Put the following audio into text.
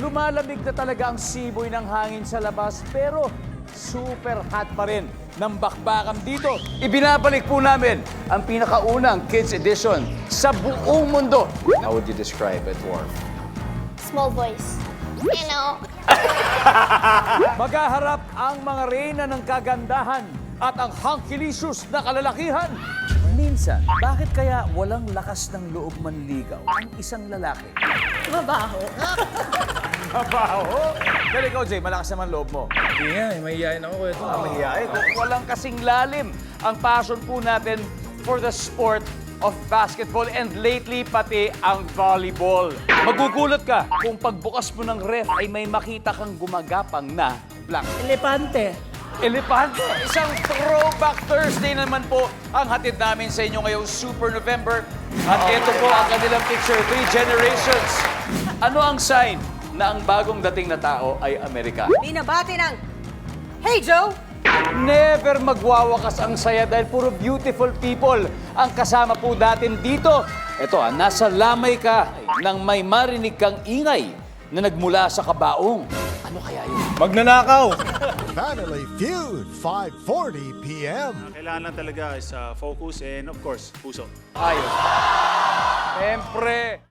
Lumalamig na talaga ang simoy ng hangin sa labas pero super hot pa rin ng bakbakan dito. Ibinabalik po namin ang pinakaunang Kids Edition sa buong mundo. How would you describe it, Warm? Small voice. You know. Maghaharap ang mga reyna ng kagandahan at ang hangkilicious na kalalakihan. Minsan, bakit kaya walang lakas ng loob manligaw ang isang lalaki? Mabaho. Mabaho? Pero ikaw, Jay, malakas naman loob mo. Hindi nga, mahihayin ako ito. Mahihain. Walang kasing lalim ang passion po natin for the sport of basketball and lately pati ang volleyball. Magugulat ka kung pagbukas mo ng ref ay may makita kang gumagapang na blank. Elepante. Elepante! Isang Throwback Thursday naman po ang hatid namin sa inyo ngayong Super November. At ito po ang kanilang picture, 3 generations. Ano ang sign na ang bagong dating na tao ay Amerikano? Binabati ng, Hey Joe! Never magwawakas ang saya dahil puro beautiful people ang kasama po natin dito. Ito nasa lamay ka nang may marinig kang ingay na nagmula sa kabaong. Ano kaya yun? Magnanakaw! Family Feud, 5:40 p.m. Kailangan lang talaga is focus and of course, puso. Ayos. Siyempre.